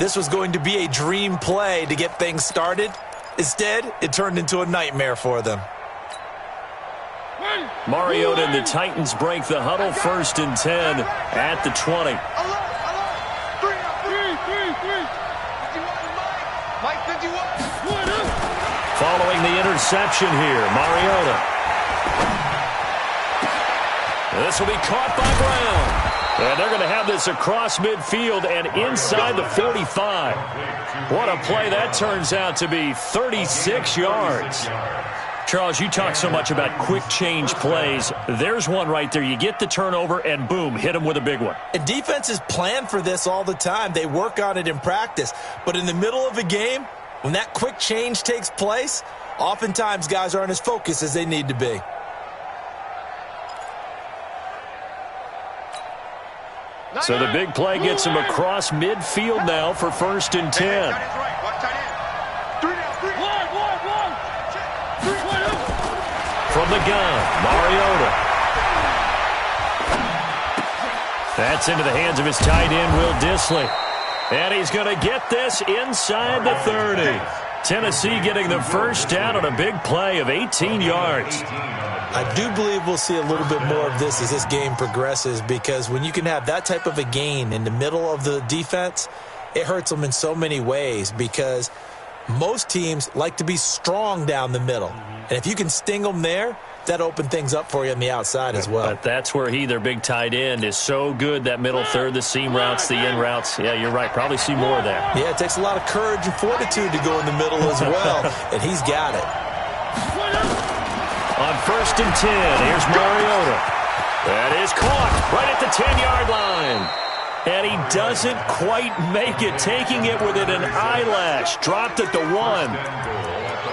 This was going to be a dream play to get things started. Instead, it turned into a nightmare for them. Mariota and the Titans break the huddle, 1st and 10 at the 20. Following the interception here, Mariota. This will be caught by Brown. And they're going to have this across midfield and inside the 45. What a play that turns out to be, 36 yards. Charles, you talk so much about quick change plays. There's one right there. You get the turnover and boom, hit them with a big one. And defenses plan for this all the time. They work on it in practice. But in the middle of a game, when that quick change takes place, oftentimes guys aren't as focused as they need to be. So the big play gets him across midfield now for 1st and 10. From the gun, Mariota. That's into the hands of his tight end, Will Dissly. And he's going to get this inside the 30. Tennessee getting the first down on a big play of 18 yards. I do believe we'll see a little bit more of this as this game progresses, because when you can have that type of a gain in the middle of the defense, it hurts them in so many ways, because most teams like to be strong down the middle. And if you can sting them there, that opens things up for you on the outside as well. But that's where their big tight end, is so good, that middle third, the seam routes, the in routes. Yeah, you're right. Probably see more of that. Yeah, it takes a lot of courage and fortitude to go in the middle as well, and he's got it. On 1st and 10, here's Mariota. That is caught right at the 10-yard line. And he doesn't quite make it, taking it within an eyelash. Dropped at the 1.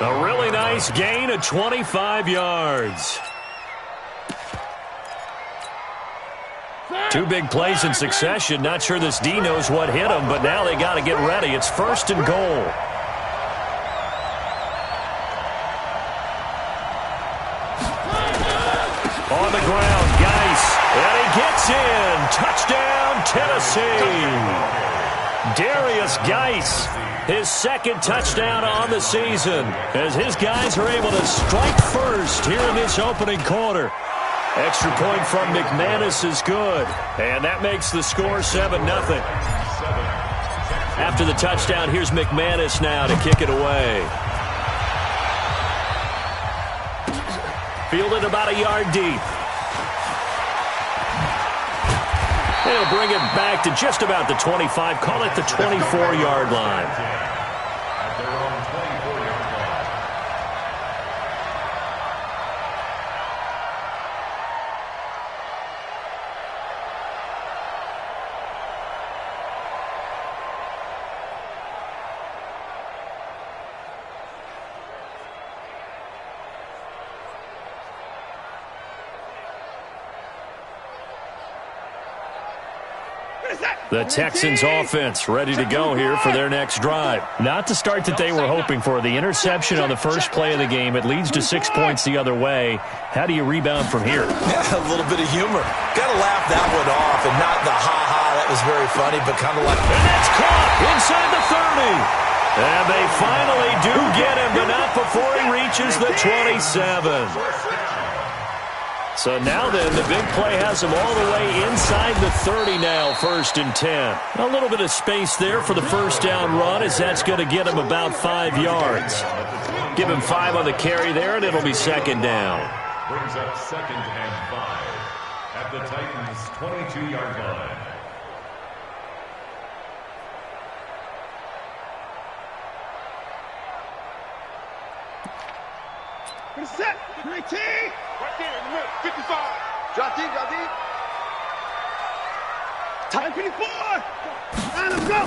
A really nice gain of 25 yards. 2 big plays in succession. Not sure this D knows what hit him, but now they got to get ready. It's 1st and goal. On the ground, Geis. And he gets in. Touchdown, Tennessee. Darius Geis, his 2nd touchdown on the season, as his guys are able to strike first here in this opening quarter. Extra point from McManus is good, and that makes the score 7-0. After the touchdown, here's McManus now to kick it away. Fielded about a yard deep. He'll bring it back to just about the 25. Call it the 24-yard line. The Texans offense ready to go here for their next drive. Not the start that they were hoping for. The interception on the first play of the game. It leads to 6 points the other way. How do you rebound from here? Yeah, a little bit of humor. Got to laugh that one off, and not the ha-ha. That was very funny, but kind of like... And that's caught inside the 30. And they finally do get him, but not before he reaches the 27. So now then, the big play has him all the way inside the 30 now, 1st and 10. A little bit of space there for the first down run, as that's going to get him about 5 yards. Give him 5 on the carry there, and it'll be 2nd down. Brings up 2nd and 5 at the Titans' 22-yard line. Set. 19. Right there in the middle. 55. Drop deep, drop deep. Time 54. And let's go.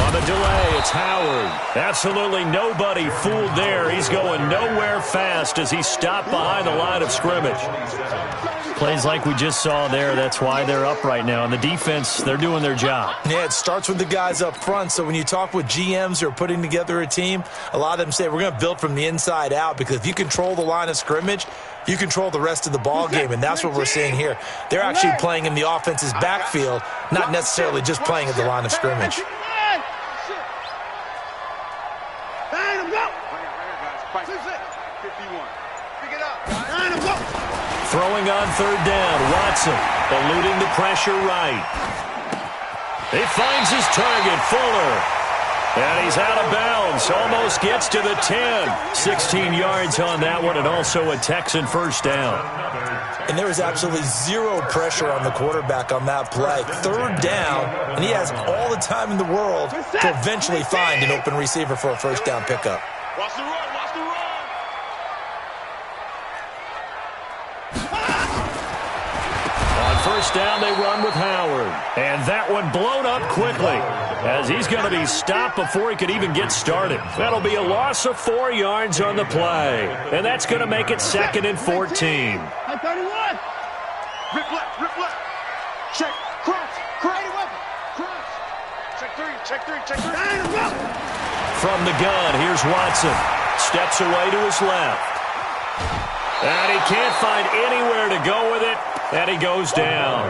On the delay, it's Howard. Absolutely nobody fooled there. He's going nowhere fast as he stopped behind the line of scrimmage. Plays like we just saw there. That's why they're up right now. And the defense, they're doing their job. Yeah, it starts with the guys up front. So when you talk with GMs who are putting together a team, a lot of them say we're going to build from the inside out, because if you control the line of scrimmage, you control the rest of the ball game, and that's what we're seeing here. They're actually playing in the offense's backfield, not necessarily just playing at the line of scrimmage. 51. Pick it up. Throwing on third down, Watson eluding the pressure right. He finds his target, Fuller. And he's out of bounds. Almost gets to the 10. 16 yards on that one, and also a Texan first down. And there was absolutely zero pressure on the quarterback on that play. Third down, and he has all the time in the world to eventually find an open receiver for a first down pickup. Watch the run, watch the run. On first down, they run with Howard. And that one blown up quickly, as he's going to be stopped before he could even get started. That'll be a loss of 4 yards on the play. And that's going to make it 2nd and 14. 31. Rip left. Check, cross, create a weapon. Cross. Check three. From the gun, here's Watson. Steps away to his left. And he can't find anywhere to go with it. And he goes down.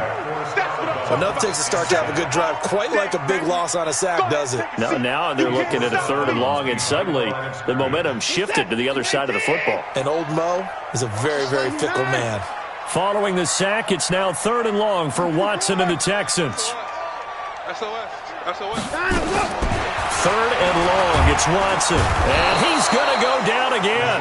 Enough takes a start to have a good drive. Quite like a big loss on a sack, does it? Now they're looking at a 3rd and long, and suddenly the momentum shifted to the other side of the football. And old Mo is a very, very fickle man. Following the sack, it's now 3rd and long for Watson and the Texans. SOS. 3rd and long, it's Watson. And he's going to go down again.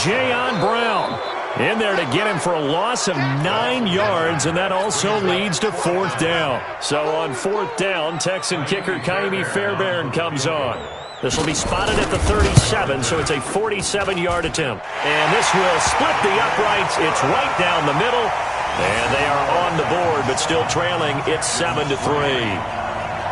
Jayon Brown in there to get him for a loss of 9 yards, and that also leads to 4th down. So on 4th down, Texan kicker Kaimi Fairbairn comes on. This will be spotted at the 37, so it's a 47-yard attempt. And this will split the uprights. It's right down the middle, and they are on the board, but still trailing. It's 7-3.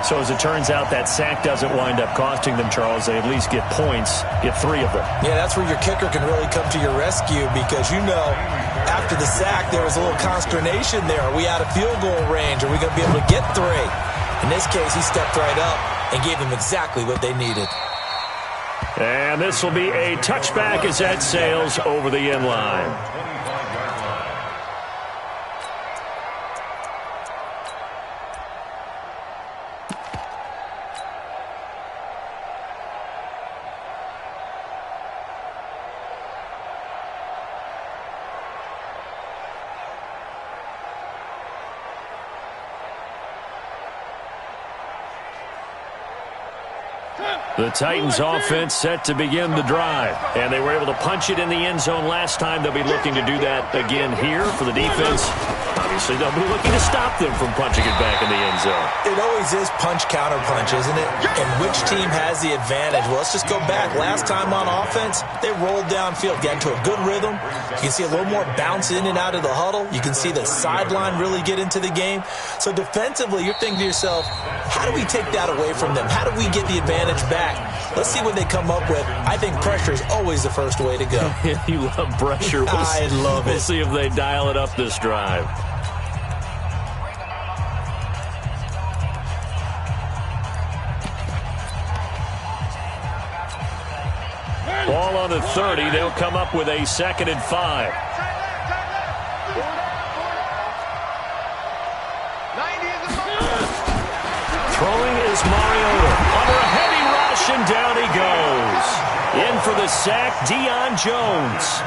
So as it turns out, that sack doesn't wind up costing them, Charles. They at least get points, get 3 of them. Yeah, that's where your kicker can really come to your rescue, because after the sack, there was a little consternation there. Are we out of field goal range? Are we going to be able to get 3? In this case, he stepped right up and gave them exactly what they needed. And this will be a touchback as that sails over the end line. The Titans offense set to begin the drive, and they were able to punch it in the end zone last time. They'll be looking to do that again here for the defense. Obviously, they'll be looking to stop them from punching it back in the end zone. It always is punch-counter-punch, isn't it? And which team has the advantage? Well, let's just go back. Last time on offense, they rolled downfield, got into a good rhythm. You can see a little more bounce in and out of the huddle. You can see the sideline really get into the game. So defensively, you're thinking to yourself, how do we take that away from them? How do we get the advantage back? Let's see what they come up with. I think pressure is always the first way to go. You love pressure. I love it. We'll see if they dial it up this drive. Ball on the 30. They'll come up with a 2nd and 5. Throwing is Mariota. Under a heavy rush, and down he goes. In for the sack, Deion Jones.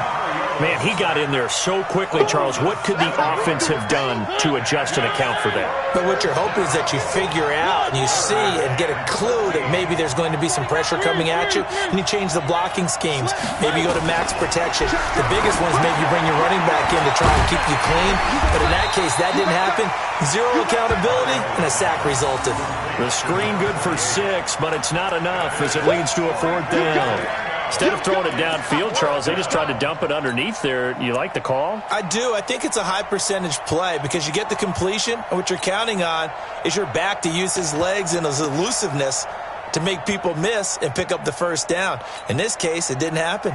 Man, he got in there so quickly, Charles. What could the offense have done to adjust and account for that? But what you're hoping is that you figure out and you see and get a clue that maybe there's going to be some pressure coming at you, and you change the blocking schemes. Maybe you go to max protection. The biggest one is maybe you bring your running back in to try and keep you clean. But in that case, that didn't happen. Zero accountability, and a sack resulted. The screen good for 6, but it's not enough as it leads to a 4th down. Instead of throwing it downfield, Charles, they just tried to dump it underneath there. You like the call? I do. I think it's a high percentage play because you get the completion, and what you're counting on is your back to use his legs and his elusiveness to make people miss and pick up the first down. In this case, it didn't happen.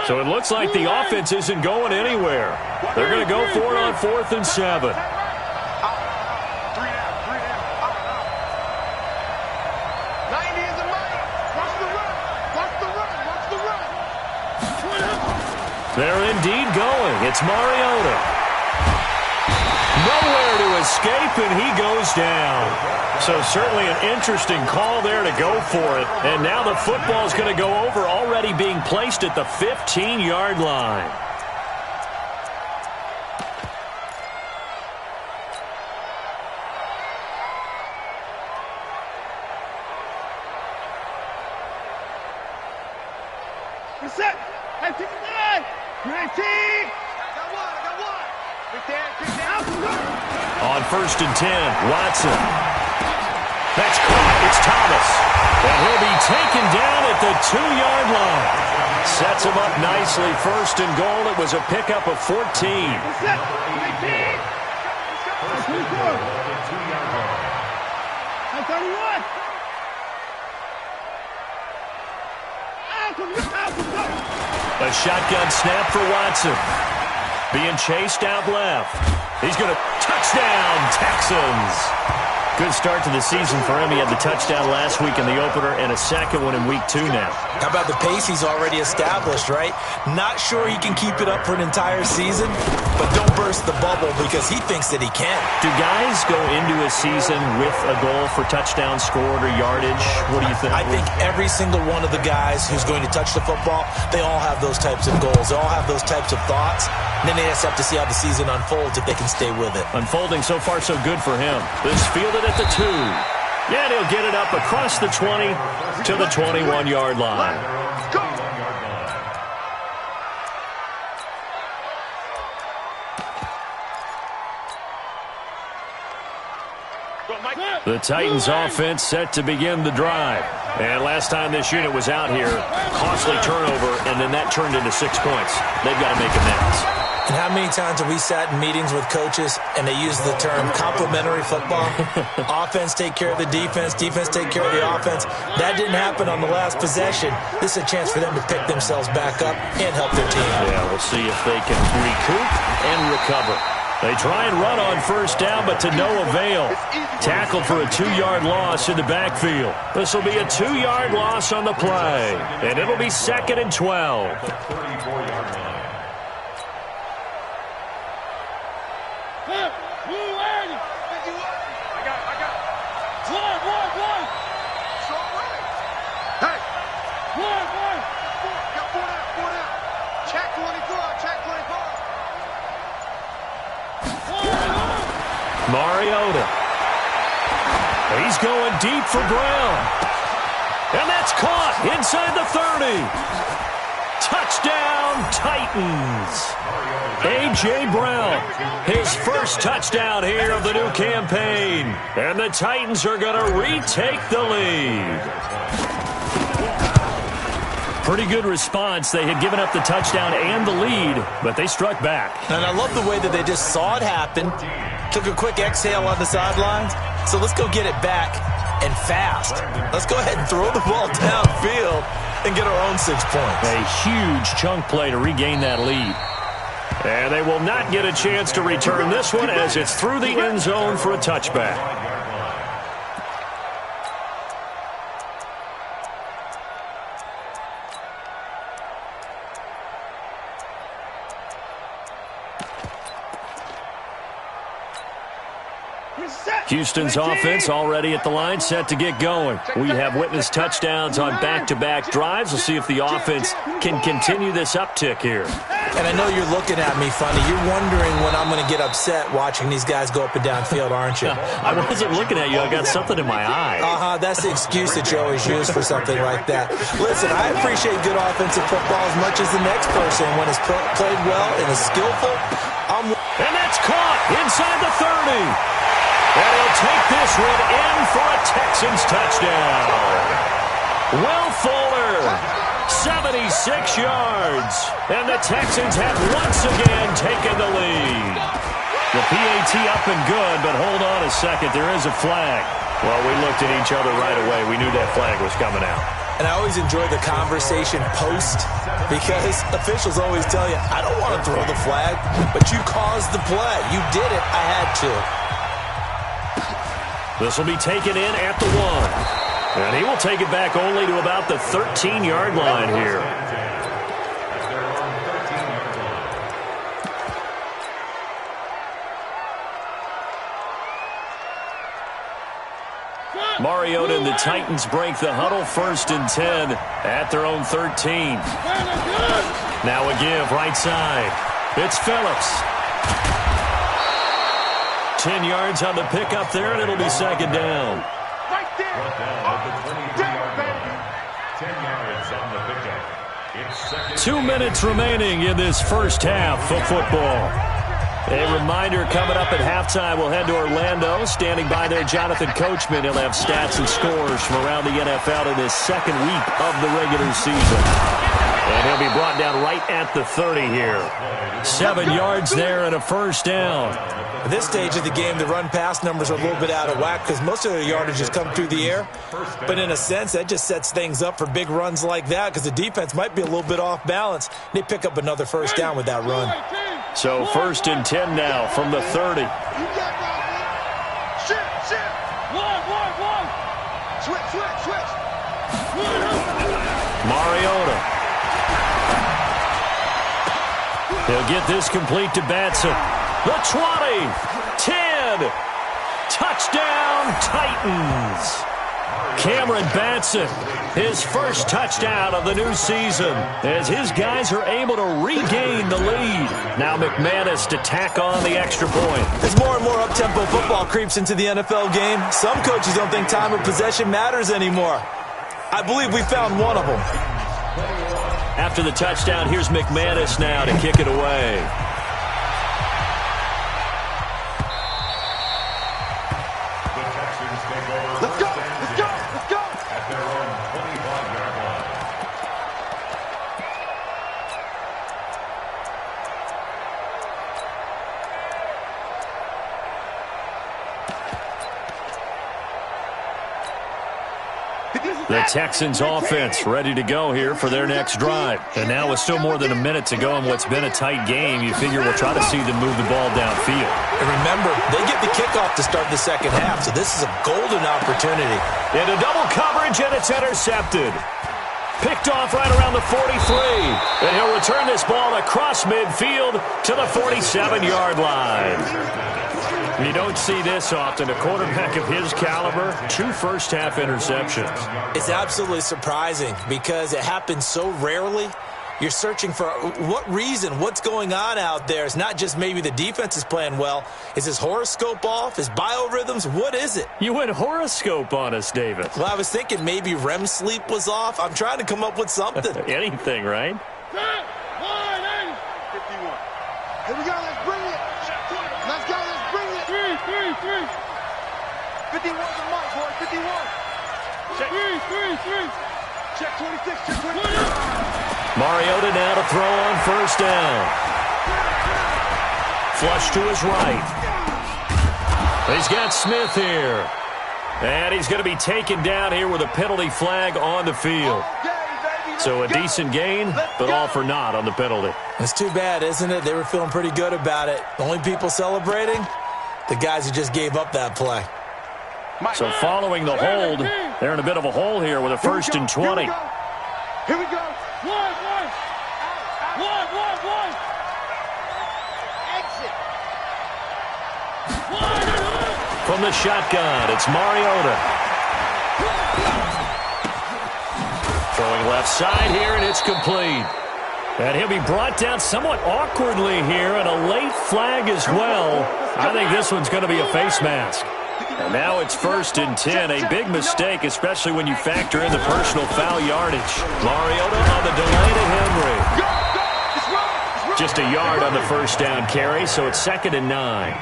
So it looks like the offense isn't going anywhere. They're going to go for it on 4th and 7. They're indeed going. It's Mariota. Nowhere to escape, and he goes down. So certainly an interesting call there to go for it. And now the football's going to go over, already being placed at the 15-yard line. Set. 19. 19. On 1st and 10, Watson. That's caught. It's Thomas. And he'll be taken down at the 2-yard line. Sets him up nicely. 1st and goal. It was a pickup of 14. Set. 19. 24. 31. A shotgun snap for Watson. Being chased out left. He's going to touchdown, Texans. Good start to the season for him. He had the touchdown last week in the opener and a second one in week 2 now. How about the pace he's already established, right? Not sure he can keep it up for an entire season, but don't burst the bubble because he thinks that he can. Do guys go into a season with a goal for touchdown scored or yardage? What do you think? I think every single one of the guys who's going to touch the football, they all have those types of goals. They all have those types of thoughts. And then they just have to see how the season unfolds if they can stay with it. Unfolding so far so good for him. This fielded at the 2. And he'll get it up across the 20 to the 21-yard line. The Titans offense set to begin the drive. And last time this unit was out here, costly turnover, and then that turned into 6 points. They've got to make amends. And how many times have we sat in meetings with coaches and they use the term complementary football? Offense take care of the defense, defense take care of the offense. That didn't happen on the last possession. This is a chance for them to pick themselves back up and help their team. Yeah, we'll see if they can recoup and recover. They try and run on 1st down, but to no avail. Tackled for a 2-yard loss in the backfield. This will be a 2-yard loss on the play, and it'll be 2nd and 12. Mariota. He's going deep for Brown. And that's caught inside the 30. Touchdown, Titans. A.J. Brown, his first touchdown here of the new campaign. And the Titans are going to retake the lead. Pretty good response. They had given up the touchdown and the lead, but they struck back. And I love the way that they just saw it happen, took a quick exhale on the sidelines. So let's go get it back and fast. Let's go ahead and throw the ball downfield and get our own 6 points. A huge chunk play to regain that lead. And they will not get a chance to return this one as it's through the end zone for a touchback. Houston's offense already at the line, set to get going. We have witnessed touchdowns on back-to-back drives. We'll see if the offense can continue this uptick here. And I know you're looking at me funny. You're wondering when I'm going to get upset watching these guys go up and down field, aren't you? I wasn't looking at you. I got something in my eye. That's the excuse that you always use for something like that. Listen, I appreciate good offensive football as much as the next person. When it's played well and is skillful, And that's caught inside the 30. And he'll take this one in for a Texans touchdown. Will Fuller, 76 yards. And the Texans have once again taken the lead. The PAT up and good, but hold on a second. There is a flag. Well, we looked at each other right away. We knew that flag was coming out. And I always enjoy the conversation post because officials always tell you, I don't want to throw the flag, but you caused the play. You did it. I had to. This will be taken in at the 1. And he will take it back only to about the 13-yard line here. Mariota and the Titans break the huddle, 1st and 10 at their own 13. Now a give right side. It's Phillips. 10 yards on the pickup there, and it'll be 2nd down. Right there. 10 yards on the pickup. It's 2nd. 2 minutes remaining in this first half of football. A reminder, coming up at halftime, we'll head to Orlando. Standing by there, Jonathan Coachman. He'll have stats and scores from around the NFL in his 2nd week of the regular season. And he'll be brought down right at the 30 here. 7 yards there and a 1st down. At this stage of the game, the run-pass numbers are a little bit out of whack because most of their yardage has come through the air. But in a sense, that just sets things up for big runs like that because the defense might be a little bit off balance. They pick up another 1st down with that run. So 1st and 10 now from the 30. Shift. One. Switch. Mariota. He'll get this complete to Batson. The 20. 10. Touchdown, Titans. Cameron Batson, his 1st touchdown of the new season, as his guys are able to regain the lead. Now McManus to tack on the extra point. As more and more up-tempo football creeps into the NFL game, some coaches don't think time of possession matters anymore. I believe we found one of them. After the touchdown, here's McManus now to kick it away. Let's go. At their own 25-yard line. The Texans offense ready to go here for their next drive. And now with still more than a minute to go in what's been a tight game, you figure we'll try to see them move the ball downfield. And remember, they get the kickoff to start the 2nd half, so this is a golden opportunity. Into double coverage, and it's intercepted. Picked off right around the 43. And he'll return this ball across midfield to the 47-yard line. You don't see this often. A quarterback of his caliber, 2 first-half interceptions. It's absolutely surprising because it happens so rarely. You're searching for what reason, what's going on out there. It's not just maybe the defense is playing well. Is his horoscope off? His biorhythms? What is it? You went horoscope on us, David. Well, I was thinking maybe REM sleep was off. I'm trying to come up with something. Anything, right? 51. Here we go. Let's bring it. Let's go. Let's bring it. 3. 51 to Mike, boy. 51. Check. 3. Check 26. Check 26. Mariota now to throw on 1st down. Flush to his right. He's got Smith here. And he's going to be taken down here with a penalty flag on the field. So a decent gain, but all for naught on the penalty. It's too bad, isn't it? They were feeling pretty good about it. The only people celebrating, the guys who just gave up that play. So following the hold, they're in a bit of a hole here with a 1st and 20. Here we go. One. Exit. From the shotgun, it's Mariota. Throwing left side here, and it's complete. And he'll be brought down somewhat awkwardly here, and a late flag as well. I think this one's going to be a face mask. And now it's 1st and 10, a big mistake, especially when you factor in the personal foul yardage. Mariota on the delay to Henry. Just a yard on the 1st down carry, so it's 2nd and 9.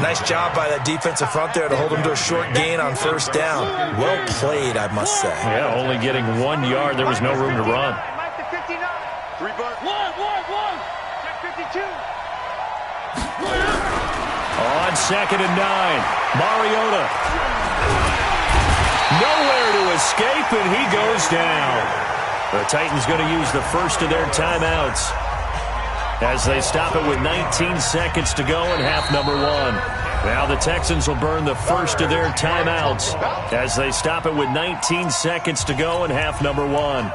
Nice job by that defensive front there to hold him to a short gain on 1st down. Well played, I must say. Yeah, only getting 1 yard. There was no room to run. On 2nd and 9, Mariota. Nowhere to escape, and he goes down. The Titans going to use the first of their timeouts as they stop it with 19 seconds to go in half number 1. Now the Texans will burn the first of their timeouts as they stop it with 19 seconds to go in half number 1.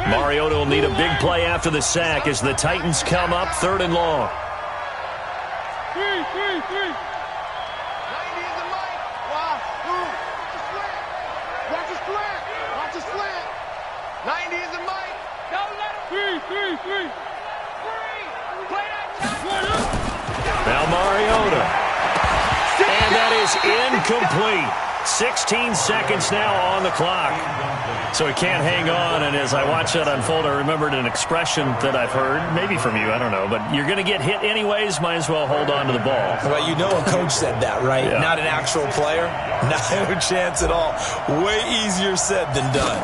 Mariota will need a big play after the sack as the Titans come up 3rd and long. Now Mariota. And that is incomplete. 16 seconds now on the clock. So he can't hang on, and as I watch that unfold, I remembered an expression that I've heard, maybe from you, I don't know, but you're going to get hit anyways, might as well hold on to the ball. Well, you know a coach said that, right? Yeah. Not an actual player. No chance at all. Way easier said than done.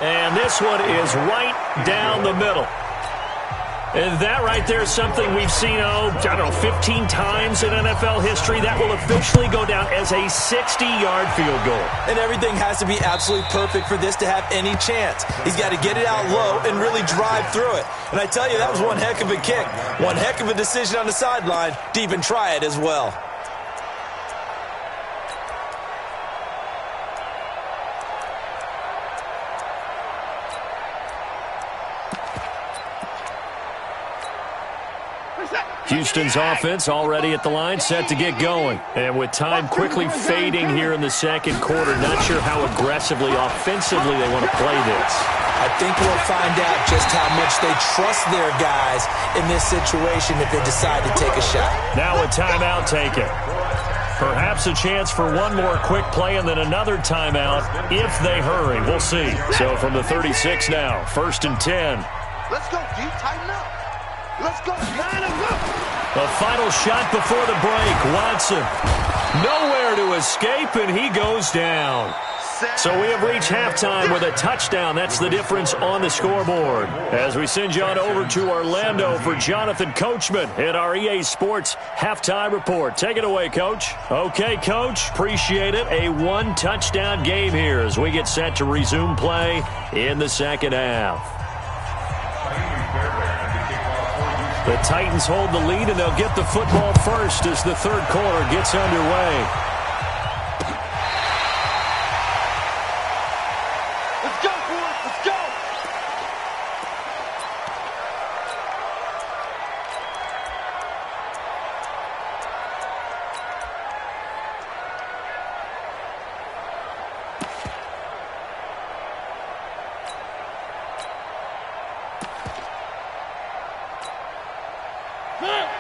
And this one is right down the middle. And that right there is something we've seen, I don't know, 15 times in NFL history. That will officially go down as a 60-yard field goal. And everything has to be absolutely perfect for this to have any chance. He's got to get it out low and really drive through it. And I tell you, that was one heck of a kick. One heck of a decision on the sideline to even try it as well. Houston's offense already at the line, set to get going. And with time quickly fading here in the second quarter, not sure how aggressively, offensively they want to play this. I think we'll find out just how much they trust their guys in this situation if they decide to take a shot. Now a timeout taken. Perhaps a chance for one more quick play and then another timeout if they hurry. We'll see. So from the 36 now, 1st and 10. Let's go, D. Tighten up. Let's go. Line them up. A final shot before the break. Watson nowhere to escape, and he goes down. So we have reached halftime with a touchdown. That's the difference on the scoreboard. As we send you on over to Orlando for Jonathan Coachman at our EA Sports Halftime Report. Take it away, Coach. Okay, Coach. Appreciate it. A one-touchdown game here as we get set to resume play in the second half. The Titans hold the lead, and they'll get the football first as the third quarter gets underway. Let's go, boys. Let's go.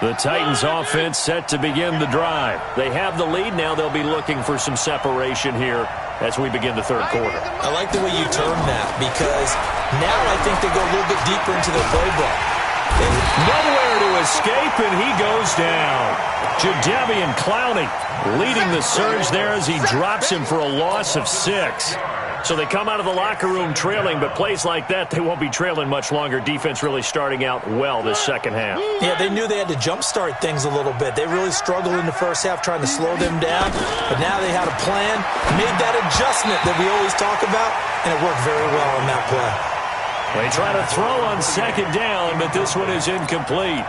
The Titans offense set to begin the drive. They have the lead. Now they'll be looking for some separation here as we begin the third quarter. I like the way you term that because now I think they go a little bit deeper into their playbook. Nowhere to escape, and he goes down. Jadeveon Clowney leading the surge there as he drops him for a loss of 6. So they come out of the locker room trailing, but plays like that, they won't be trailing much longer. Defense really starting out well this second half. Yeah, they knew they had to jumpstart things a little bit. They really struggled in the first half trying to slow them down, but now they had a plan, made that adjustment that we always talk about, and it worked very well on that play. They try to throw on second down, but this one is incomplete.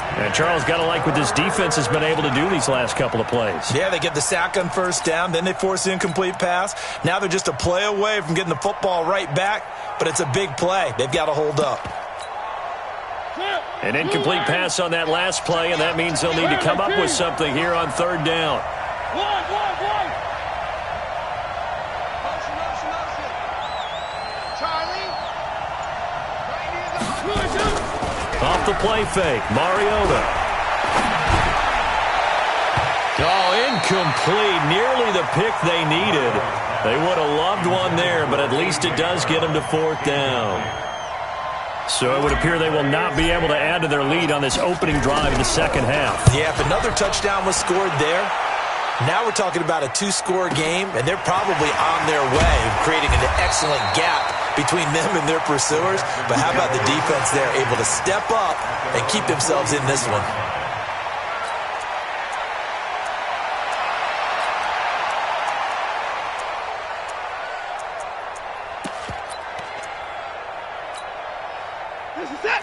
And Charles, got to like what this defense has been able to do these last couple of plays. Yeah, they get the sack on first down, then they force the incomplete pass. Now they're just a play away from getting the football right back, but it's a big play. They've got to hold up. An incomplete pass on that last play, and that means they'll need to come up with something here on third down. Off the play fake, Mariota. Oh, incomplete. Nearly the pick they needed. They would have loved one there, but at least it does get them to fourth down. So it would appear they will not be able to add to their lead on this opening drive in the second half. Yeah, if another touchdown was scored there, now we're talking about a 2-score game, and they're probably on their way, creating an excellent gap between them and their pursuers. But how about the defense there, able to step up and keep themselves in this one?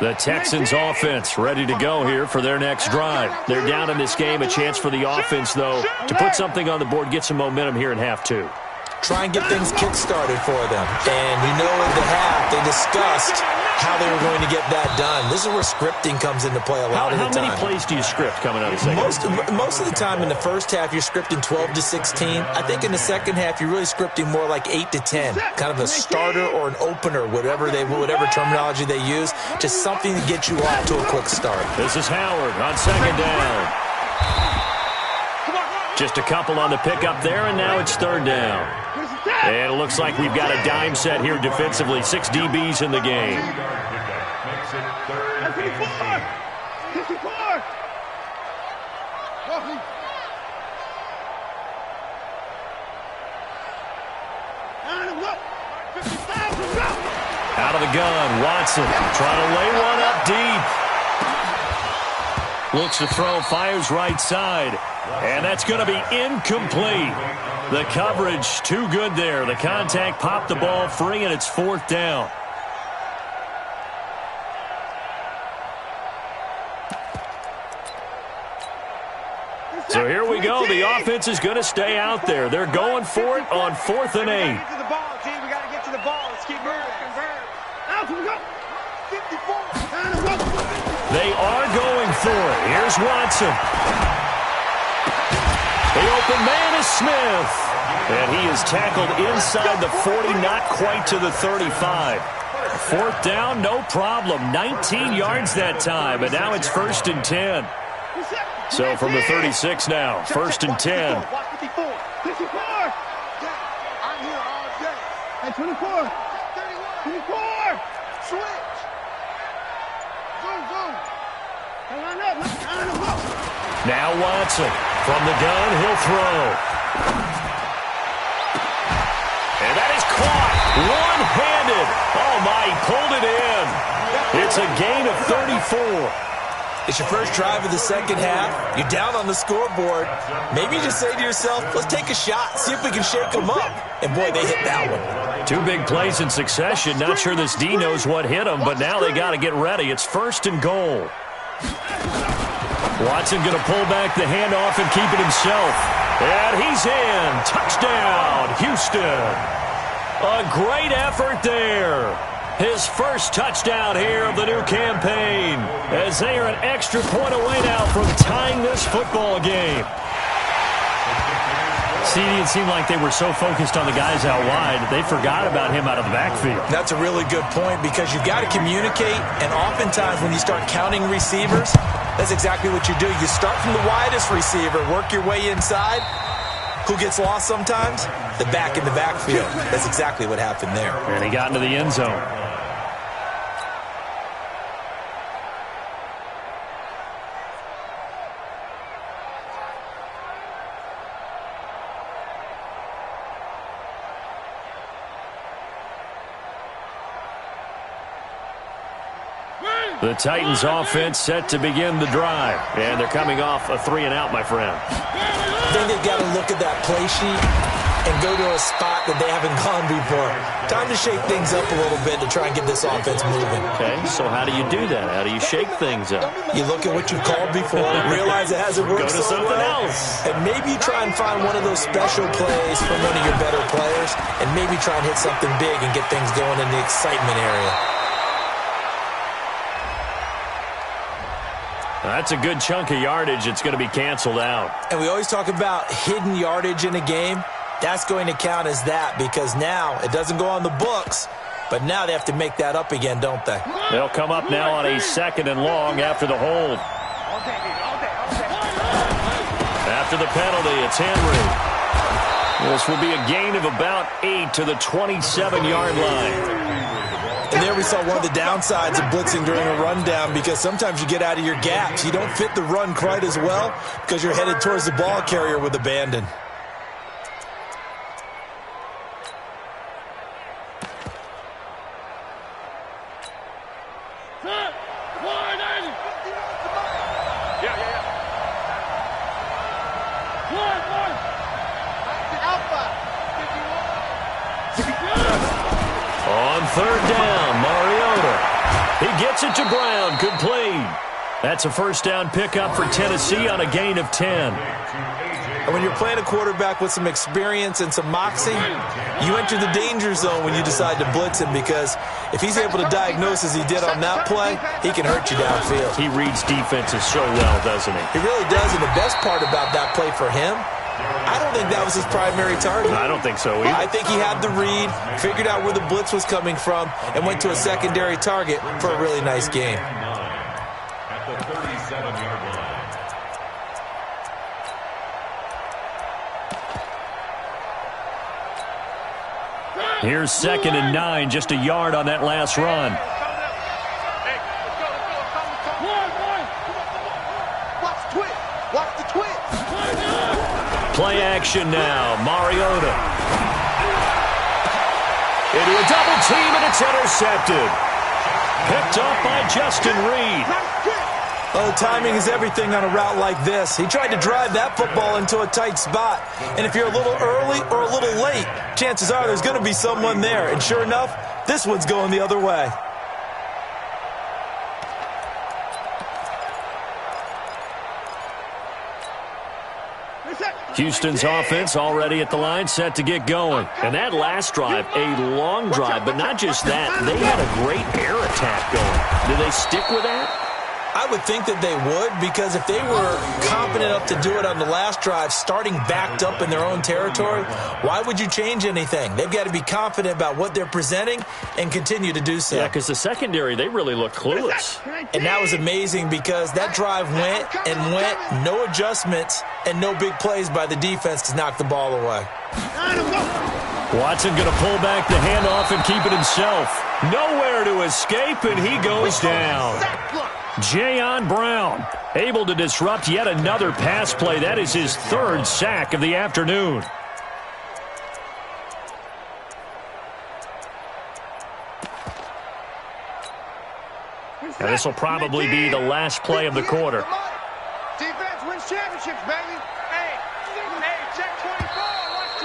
The Texans offense ready to go here for their next drive. They're down in this game. A chance for the offense, though, to put something on the board, get some momentum here in half two. Try and get things kick-started for them. And you know in the half they discussed how they were going to get that done. This is where scripting comes into play a lot of the time. How many plays do you script coming out of the second? Most of the time in the first half, you're scripting 12 to 16. I think in the second half, you're really scripting more like 8 to 10, kind of a starter or an opener, whatever terminology they use, just something to get you off to a quick start. This is Howard on second down. Just a couple on the pickup there, and now it's third down. And it looks like we've got a dime set here defensively. 6 DBs in the game. Makes it third and 18. 54! Out of the gun, Watson trying to lay one up deep. Looks to throw, fires right side. And that's going to be incomplete. The coverage too good there. The contact popped the ball free, and it's fourth down. So here we go. The offense is going to stay out there. They're going for it on 4th and 8. We got to get to the ball, team. We got to get to the ball. Let's keep moving. Out we go. 54. They are going for it. Here's Watson. The open man is Smith. And he is tackled inside the 40, not quite to the 35. Fourth down, no problem. 19 yards that time, and now it's 1st and 10. So from the 36 now, 1st and 10. 54. 54. I'm here all day. Hey, 24. 24. Switch. Go. Line up. Now Watson from the gun, he'll throw. And that is caught one-handed. Oh my, he pulled it in. It's a gain of 34. It's your first drive of the second half. You're down on the scoreboard. Maybe you just say to yourself, let's take a shot, see if we can shake them up. And boy, they hit that one. 2 big plays in succession. Not sure this D knows what hit him, but now they got to get ready. It's 1st and goal. Watson going to pull back the handoff and keep it himself. And he's in. Touchdown, Houston. A great effort there. His first touchdown here of the new campaign, as they are an extra point away now from tying this football game. See, it seemed like they were so focused on the guys out wide, they forgot about him out of the backfield. That's a really good point, because you've got to communicate, and oftentimes when you start counting receivers, that's exactly what you do. You start from the widest receiver, work your way inside. Who gets lost sometimes? The back in the backfield. That's exactly what happened there. And he got into the end zone. The Titans offense set to begin the drive. And they're coming off a 3-and-out, my friend. I think they've got to look at that play sheet and go to a spot that they haven't gone before. Time to shake things up a little bit to try and get this offense moving. Okay, so how do you do that? How do you shake things up? You look at what you've called before, realize it hasn't worked Go to so something well, else. and maybe try and find one of those special plays from one of your better players, and maybe try and hit something big and get things going in the excitement area. That's a good chunk of yardage. It's going to be canceled out. And we always talk about hidden yardage in a game. That's going to count as that, because now it doesn't go on the books, but now they have to make that up again, don't they? They'll come up now on a 2nd and long after the hold. After the penalty, it's Henry. This will be a gain of about 8 to the 27-yard line. And there we saw one of the downsides of blitzing during a rundown, because sometimes you get out of your gaps. You don't fit the run quite as well because you're headed towards the ball carrier with abandon. On 3rd down, Mariota. He gets it to Brown. Complete. That's a first down pickup for Tennessee on a gain of 10. And when you're playing a quarterback with some experience and some moxie, you enter the danger zone when you decide to blitz him, because If he's able to diagnose as he did on that play, he can hurt you downfield. He reads defenses so well, doesn't he? He really does, and the best part about that play for him, I don't think that was his primary target. I don't think so either. I think he had the read, figured out where the blitz was coming from, and went to a secondary target for a really nice game. At the 37-yard line. Here's 2nd and 9, just a yard on that last run. Watch the twist. Play action now, Mariota. Into a double team, and it's intercepted. Picked up by Justin Reed. Oh, timing is everything on a route like this. He tried to drive that football into a tight spot. And if you're a little early or a little late, chances are there's going to be someone there. And sure enough, this one's going the other way. Houston's offense already at the line, set to get going. And that last drive, a long drive, but not just that. They had a great air attack going. Do they stick with that? I would think that they would, because if they were confident enough to do it on the last drive, starting backed up in their own territory, why would you change anything? They've got to be confident about what they're presenting and continue to do so. Yeah, because the secondary, they really look clueless. And that was amazing because that drive went and went, no adjustments and no big plays by the defense to knock the ball away. Watson going to pull back the handoff and keep it himself. Nowhere to escape, and he goes down. Jayon Brown able to disrupt yet another pass play. That is his 3rd sack of the afternoon. And this will probably be the last play of the quarter. Defense wins championships, baby. Hey, check 24. Watch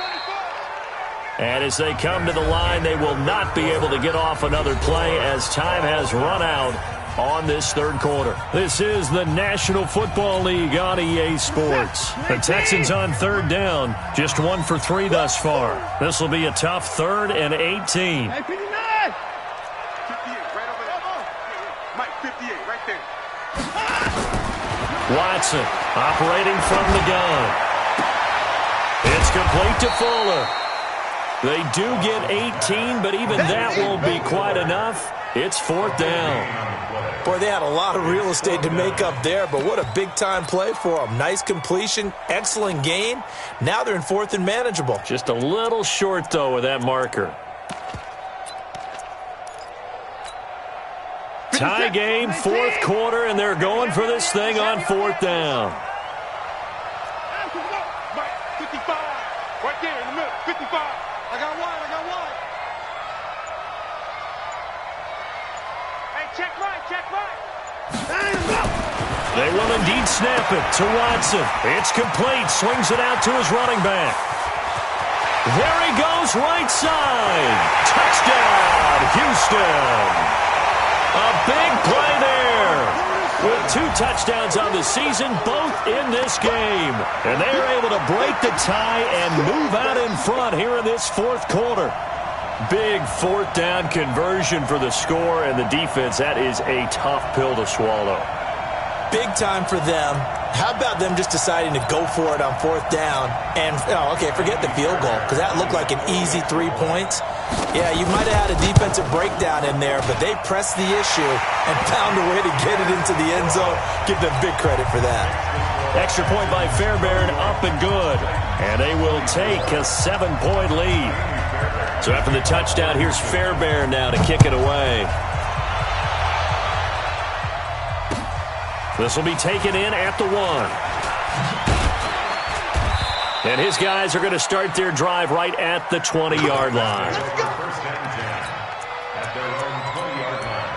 24. And as they come to the line, they will not be able to get off another play as time has run out on this 3rd quarter. This is the National Football League on EA Sports. The Texans on 3rd down, just 1 for 3 thus far. This will be a tough 3rd and 18. Hey, 59! 58, right over there. Mike, 58, right there. Watson operating from the gun. It's complete to Fuller. They do get 18, but even that won't be quite enough. It's 4th down. Boy, they had a lot of real estate to make up there, but what a big-time play for them. Nice completion, excellent gain. Now they're in 4th and manageable. Just a little short, though, with that marker. Tie game, 4th quarter, and they're going for this thing on 4th down. 55, right there in the middle, 55. I got one. Check right. They will indeed snap it to Watson. It's complete. Swings it out to his running back. There he goes, right side. Touchdown, Houston. A big play there. With 2 touchdowns on the season, both in this game. And they're able to break the tie and move out in front here in this 4th quarter. Big 4th down conversion for the score, and the defense, that is a tough pill to swallow. Big time for them. How about them just deciding to go for it on 4th down? And, forget the field goal, because that looked like an easy 3 points. Yeah, you might have had a defensive breakdown in there, but they pressed the issue and found a way to get it into the end zone. Give them big credit for that. Extra point by Fairbairn, up and good. And they will take a 7-point lead. So after the touchdown, here's Fairbairn now to kick it away. This will be taken in at the 1. And his guys are going to start their drive right at the 20-yard line. First and 10 at their own 20-yard line.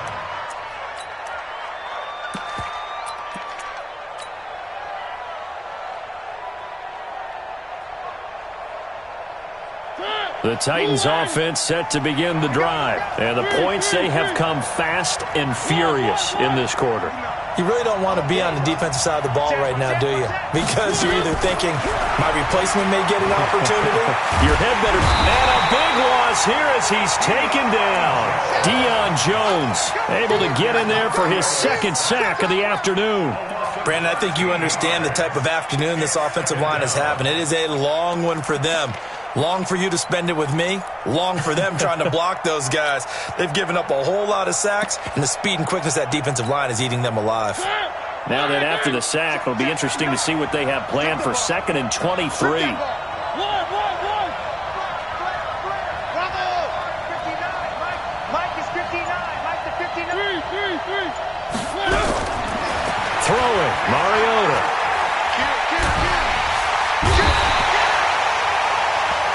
The Titans offense set to begin the drive. And the points, they have come fast and furious in this quarter. You really don't want to be on the defensive side of the ball right now, do you? Because you're either thinking, my replacement may get an opportunity. Your head better. And a big loss here as he's taken down. Deion Jones able to get in there for his second sack of the afternoon. Brandon, I think you understand the type of afternoon this offensive line is having. It is a long one for them. Long for you to spend it with me. Long for them trying to block those guys. They've given up a whole lot of sacks, and the speed and quickness of that defensive line is eating them alive. Now then, after the sack, it'll be interesting to see what they have planned for 2nd and 23. Throwing, Mariota.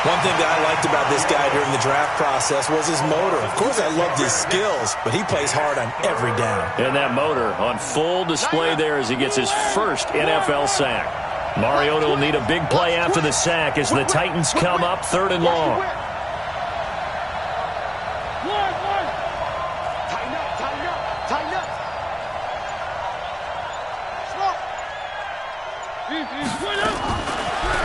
One thing that I liked about this guy during the draft process was his motor. Of course, I loved his skills, but he plays hard on every down. And that motor on full display there as he gets his first NFL sack. Mariota will need a big play after the sack as the Titans come up 3rd and long.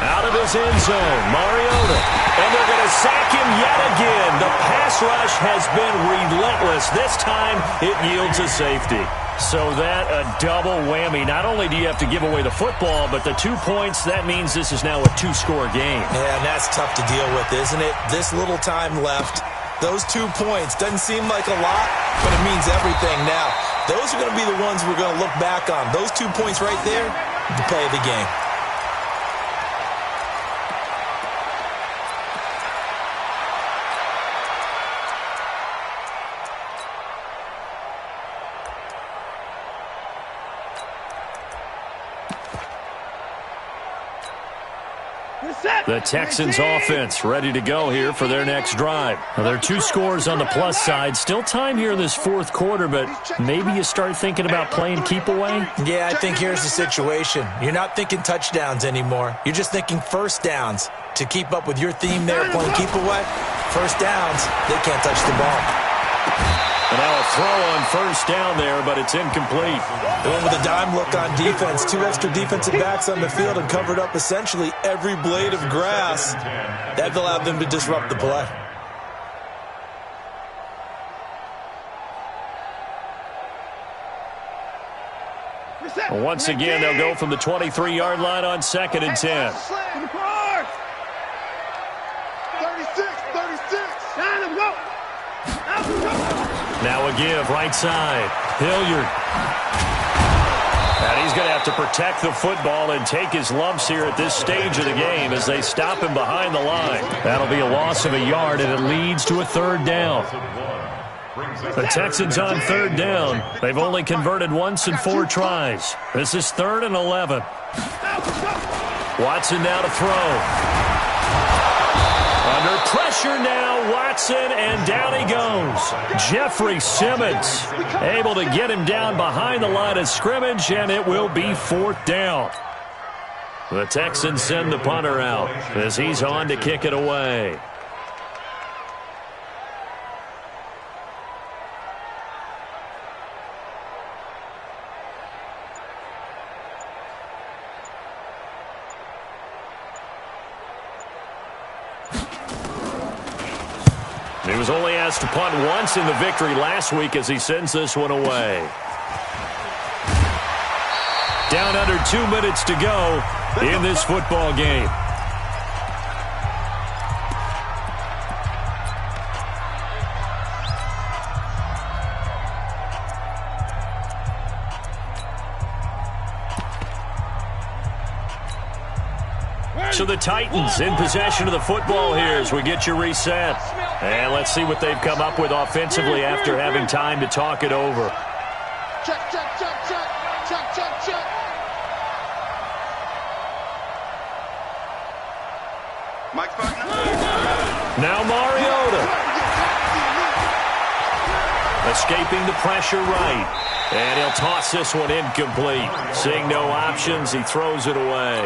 Out of his end zone, Mariota. And they're going to sack him yet again. The pass rush has been relentless. This time, it yields a safety. So that a double whammy. Not only do you have to give away the football, but the 2 points, that means this is now a 2-score game. Yeah, and that's tough to deal with, isn't it? This little time left. Those 2 points doesn't seem like a lot, but it means everything now. Those are going to be the ones we're going to look back on. Those 2 points right there, the play of the game. The Texans offense ready to go here for their next drive. Now, there are 2 scores on the plus side. Still time here in this 4th quarter, but maybe you start thinking about playing keep away? Yeah, I think here's the situation. You're not thinking touchdowns anymore. You're just thinking first downs. To keep up with your theme there, playing keep away, first downs, they can't touch the ball. And now a throw on first down there, but it's incomplete. They went with a dime look on defense. 2 extra defensive backs on the field and covered up essentially every blade of grass. That allowed them to disrupt the play. Once again, they'll go from the 23-yard line on 2nd and 10. 36. Now a give, right side. Hilliard. And he's going to have to protect the football and take his lumps here at this stage of the game as they stop him behind the line. That'll be a loss of a yard, and it leads to a 3rd down. The Texans on 3rd down. They've only converted once in 4 tries. This is 3rd and 11. Watson now to throw. Under pressure now, Watson, and down he goes. Jeffrey Simmons able to get him down behind the line of scrimmage, and it will be 4th down. The Texans send the punter out as he's on to kick it away. He was only asked to punt once in the victory last week as he sends this one away. Down under 2 minutes to go in this football game. So the Titans in possession of the football here as we get you reset. And let's see what they've come up with offensively after having time to talk it over. Check. Mike's partner. Now Mariota. Escaping the pressure right. And he'll toss this one incomplete. Seeing no options, he throws it away.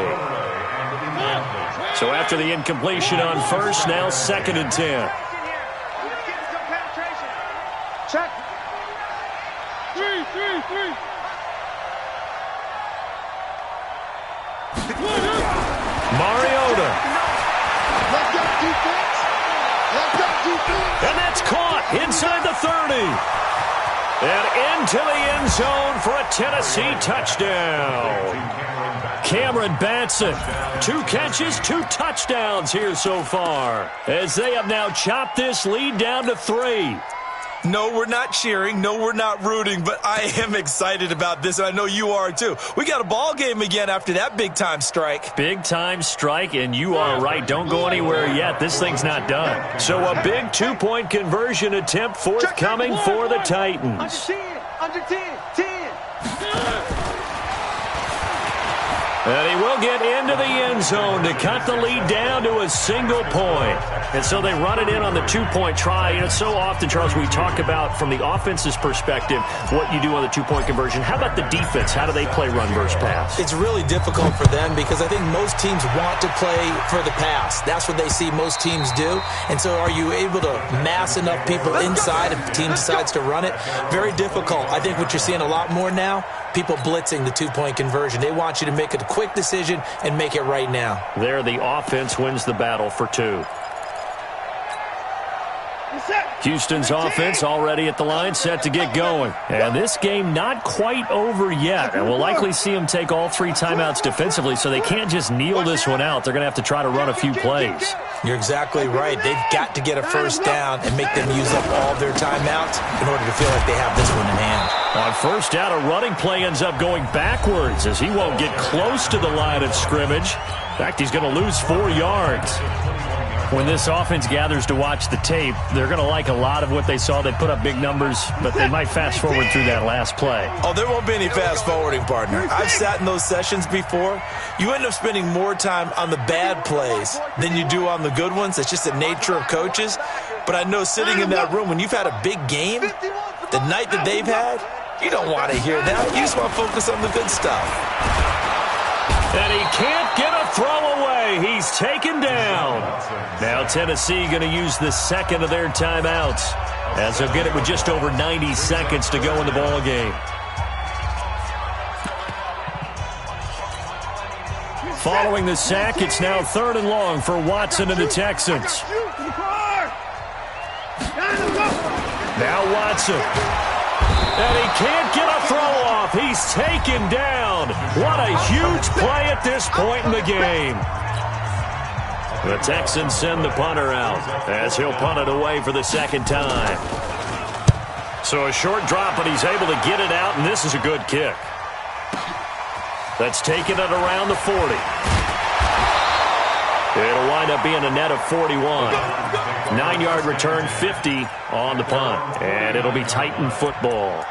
So after the incompletion on first, now 2nd and 10. Check. 3. Mariota. Let's go defense. And that's caught inside the 30. And into the end zone for a Tennessee touchdown. Cameron Batson, 2 catches, 2 touchdowns here so far, as they have now chopped this lead down to 3. No, we're not cheering. No, we're not rooting, but I am excited about this, and I know you are too. We got a ball game again after that big-time strike. Big-time strike, and you are right. Don't go anywhere yet. This thing's not done. So a big 2-point conversion attempt forthcoming for the Titans. Under 10. And he will get into the end zone to cut the lead down to a single point. And so they run it in on the 2-point try. You know, so often, Charles, we talk about from the offense's perspective what you do on the 2-point conversion. How about the defense? How do they play run versus pass? It's really difficult for them because I think most teams want to play for the pass. That's what they see most teams do. And so are you able to mass enough people inside if the team decides to run it? Very difficult. I think what you're seeing a lot more now, people blitzing the 2-point conversion. They want you to make a quick decision and make it right now. There, the offense wins the battle for 2. Houston's offense already at the line, set to get going. And this game not quite over yet. And we'll likely see them take all 3 timeouts defensively, so they can't just kneel this one out. They're going to have to try to run a few plays. You're exactly right. They've got to get a first down and make them use up all their timeouts in order to feel like they have this one in hand. On first down, a running play ends up going backwards as he won't get close to the line of scrimmage. In fact, he's going to lose 4 yards. When this offense gathers to watch the tape, they're going to like a lot of what they saw. They put up big numbers, but they might fast forward through that last play. Oh, there won't be any fast forwarding, partner. I've sat in those sessions before. You end up spending more time on the bad plays than you do on the good ones. It's just the nature of coaches. But I know sitting in that room, when you've had a big game, the night that they've had, you don't want to hear that. You just want to focus on the good stuff. And he can't get a throw away. He's taken down. Now Tennessee going to use the 2nd of their timeouts, as they'll get it with just over 90 seconds to go in the ball game. Following the sack, it's now 3rd and long for Watson and the Texans. Now Watson. And he can't get a throw off. He's taken down. What a huge play at this point in the game. The Texans send the punter out as he'll punt it away for the 2nd time. So a short drop, but he's able to get it out, and this is a good kick. That's taken it around the 40. It'll wind up being a net of 41. 9-yard return, 50 on the punt. And it'll be Titan football.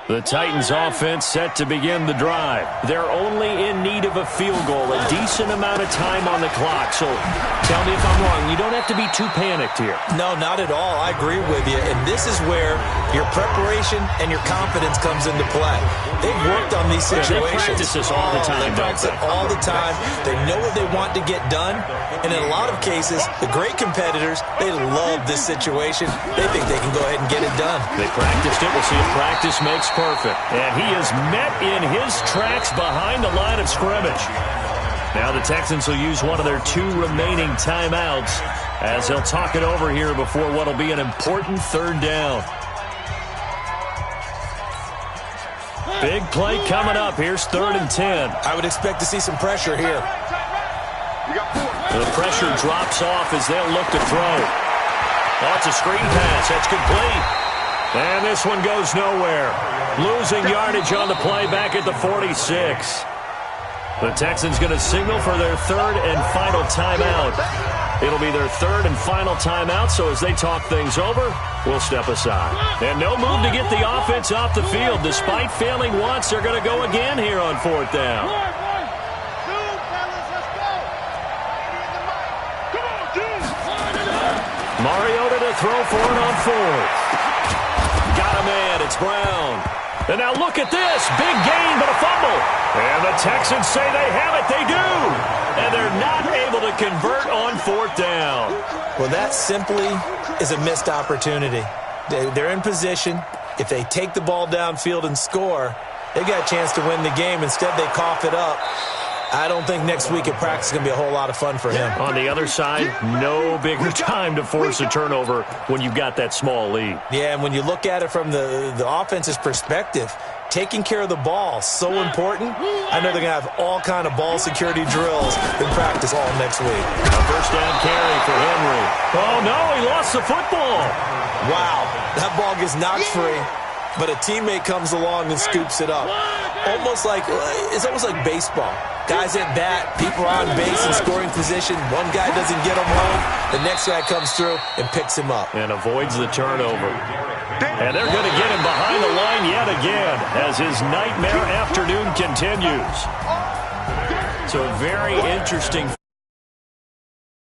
The Titans offense set to begin the drive. They're only in need of a field goal, a decent amount of time on the clock. So tell me if I'm wrong. You don't have to be too panicked here. No, not at all. I agree with you. And this is where your preparation and your confidence comes into play. They've worked on these situations. They practice this all the time. They practice it all the time. They know what they want to get done. And in a lot of cases, the great competitors, they love this situation. They think they can go ahead and get it done. They practiced it. We'll see if practice makes perfect. And he is met in his tracks behind the line of scrimmage. Now the Texans will use one of their 2 remaining timeouts as they'll talk it over here before what will be an important 3rd down. Big play coming up. Here's 3rd and 10. I would expect to see some pressure here. The pressure drops off as they'll look to throw. Oh, it's a screen pass. That's complete. And this one goes nowhere. Losing yardage on the play back at the 46. The Texans going to signal for their 3rd and final timeout. It'll be their 3rd and final timeout, so as they talk things over, we'll step aside. And no move to get the offense off the field. Despite failing once, they're going to go again here on 4th down. Mariota to throw for it on 4th. Got a man at It's Brown. And now look at this. Big gain, but a fumble. And the Texans say they have it. They do. And they're not able to convert on 4th down. Well, that simply is a missed opportunity. They're in position. If they take the ball downfield and score, they got a chance to win the game. Instead, they cough it up. I don't think next week at practice is going to be a whole lot of fun for him. On the other side, no bigger time to force a turnover when you've got that small lead. Yeah, and when you look at it from the offense's perspective, taking care of the ball, so important. I know they're going to have all kind of ball security drills in practice all next week. A first down carry for Henry. Oh, no, he lost the football. Wow, that ball gets knocked free, but a teammate comes along and scoops it up. It's almost like baseball. Guys at bat, people are on base in scoring position. One guy doesn't get him home. The next guy comes through and picks him up. And avoids the turnover. And they're going to get him behind the line yet again as his nightmare afternoon continues. So very interesting.